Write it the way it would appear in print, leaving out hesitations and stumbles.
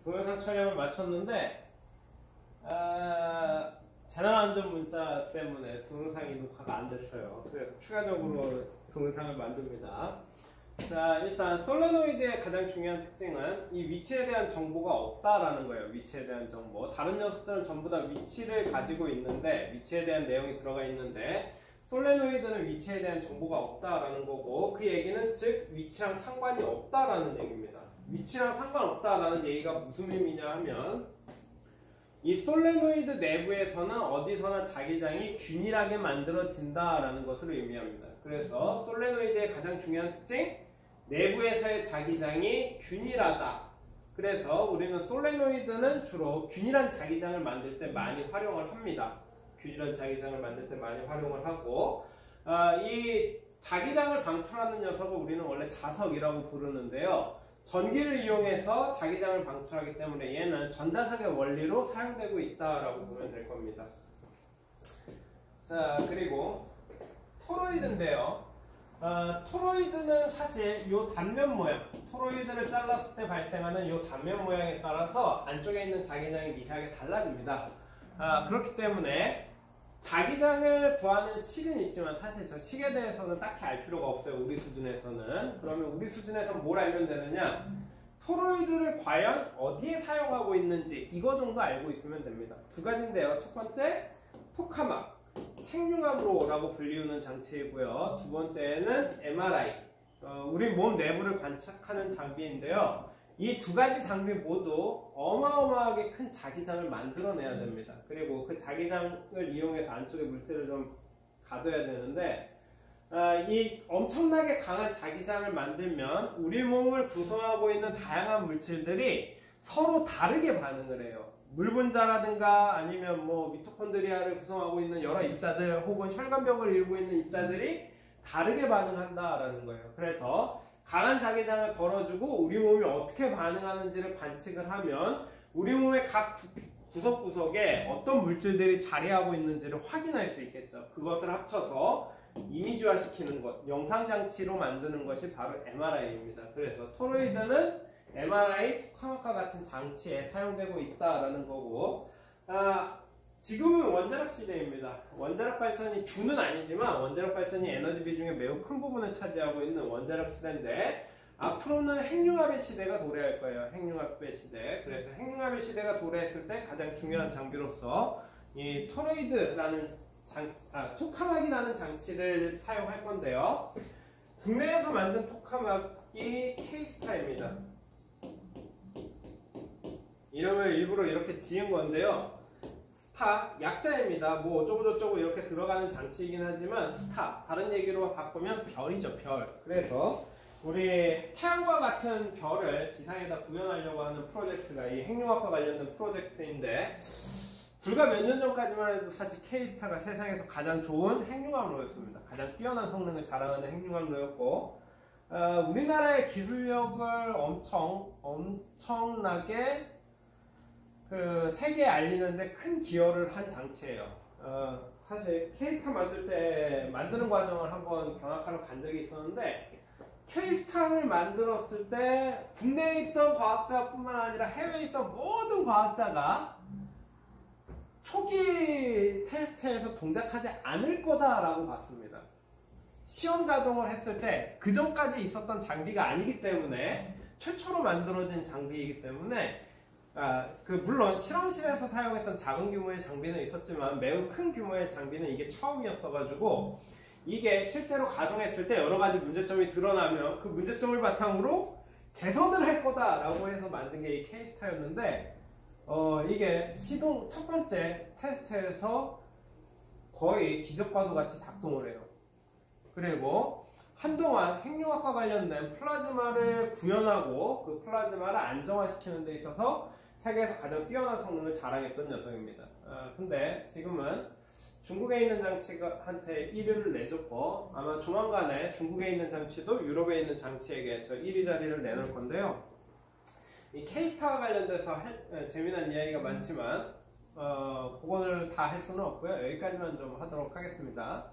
동영상 촬영을 마쳤는데 재난안전 문자 때문에 동영상이 녹화가 안 됐어요. 그래서 추가적으로 동영상을 만듭니다. 자, 일단 솔레노이드의 가장 중요한 특징은 이 위치에 대한 정보가 없다라는 거예요. 위치에 대한 정보. 다른 녀석들은 전부 다 위치를 가지고 있는데, 위치에 대한 내용이 들어가 있는데 솔레노이드는 위치에 대한 정보가 없다라는 거고, 그 얘기는 즉 위치랑 상관이 없다라는 얘기입니다. 위치랑 상관없다라는 얘기가 무슨 의미냐 하면, 이 솔레노이드 내부에서는 어디서나 자기장이 균일하게 만들어진다라는 것을 의미합니다. 그래서 솔레노이드의 가장 중요한 특징, 내부에서의 자기장이 균일하다. 그래서 우리는 솔레노이드는 주로 균일한 자기장을 만들 때 많이 활용을 합니다. 균일한 자기장을 만들 때 많이 활용을 하고, 이 자기장을 방출하는 녀석을 우리는 원래 자석이라고 부르는데요. 전기를 이용해서 자기장을 방출하기 때문에 얘는 전자석의 원리로 사용되고 있다라고 보면 될 겁니다. 자, 그리고 토로이드인데요. 토로이드는 사실 이 단면 모양, 토로이드를 잘랐을 때 발생하는 이 단면 모양에 따라서 안쪽에 있는 자기장이 미세하게 달라집니다. 그렇기 때문에 자기장을 구하는 식은 있지만 사실 저 식에 대해서는 딱히 알 필요가 없어요. 우리 수준에서는. 그러면 우리 수준에서는 뭘 알면 되느냐? 토로이드를 과연 어디에 사용하고 있는지 이거 정도 알고 있으면 됩니다. 두 가지인데요. 첫 번째, 토카막, 핵융합로라고 불리우는 장치이고요. 두 번째는 MRI, 우리 몸 내부를 관측하는 장비인데요. 이 두 가지 장비 모두 어마어마하게 큰 자기장을 만들어내야 됩니다. 그리고 그 자기장을 이용해서 안쪽에 물질을 좀 가둬야 되는데, 이 엄청나게 강한 자기장을 만들면 우리 몸을 구성하고 있는 다양한 물질들이 서로 다르게 반응을 해요. 물 분자라든가 아니면 뭐 미토콘드리아를 구성하고 있는 여러 입자들 혹은 혈관벽을 이루고 있는 입자들이 다르게 반응한다라는 거예요. 그래서 강한 자기장을 걸어주고 우리 몸이 어떻게 반응하는지를 관측을 하면 우리 몸의 각 구석구석에 어떤 물질들이 자리하고 있는지를 확인할 수 있겠죠. 그것을 합쳐서 이미지화 시키는 것, 영상장치로 만드는 것이 바로 MRI입니다. 그래서 토로이드는 MRI, 토카막과 같은 장치에 사용되고 있다라는 거고, 지금은 원자력 시대입니다. 원자력 발전이 주는 아니지만 원자력 발전이 에너지 비중의 매우 큰 부분을 차지하고 있는 원자력 시대인데, 앞으로는 핵융합의 시대가 도래할 거예요. 핵융합의 시대. 그래서 핵융합의 시대가 도래했을 때 가장 중요한 장비로서 이 토로이드라는 토카막이라는 장치를 사용할 건데요. 국내에서 만든 토카막이 K-스타입니다. 이름을 일부러 이렇게 지은 건데요. 스타, 약자입니다. 뭐 어쩌고저쩌고 이렇게 들어가는 장치이긴 하지만 스타, 다른 얘기로 바꾸면 별이죠, 별. 그래서 우리 태양과 같은 별을 지상에다 구현하려고 하는 프로젝트가 이 핵융합과 관련된 프로젝트인데, 불과 몇 년 전까지만 해도 사실 K-스타가 세상에서 가장 좋은 핵융합로였습니다. 가장 뛰어난 성능을 자랑하는 핵융합로였고, 우리나라의 기술력을 엄청나게 세계에 알리는데 큰 기여를 한 장치예요. 사실 K-스타 만들 때 만드는 과정을 한번 견학하러 간 적이 있었는데, K-스타를 만들었을 때 국내에 있던 과학자뿐만 아니라 해외에 있던 모든 과학자가 초기 테스트에서 동작하지 않을 거다라고 봤습니다. 시험 가동을 했을 때 그 전까지 있었던 장비가 아니기 때문에, 최초로 만들어진 장비이기 때문에, 물론 실험실에서 사용했던 작은 규모의 장비는 있었지만 매우 큰 규모의 장비는 이게 처음이었어가지고, 이게 실제로 가동했을 때 여러 가지 문제점이 드러나면 그 문제점을 바탕으로 개선을 할 거다라고 해서 만든 게 이 K-스타였는데, 이게 시동 첫 번째 테스트에서 거의 기적과도 같이 작동을 해요. 그리고 한동안 핵융합과 관련된 플라즈마를 구현하고 그 플라즈마를 안정화시키는 데 있어서 세계에서 가장 뛰어난 성능을 자랑했던 녀석입니다. 근데 지금은 중국에 있는 장치한테 1위를 내줬고, 아마 조만간에 중국에 있는 장치도 유럽에 있는 장치에게 저 1위 자리를 내놓을 건데요. 이 K-스타와 관련돼서 재미난 이야기가 많지만 그거를 다 할 수는 없고요. 여기까지만 좀 하도록 하겠습니다.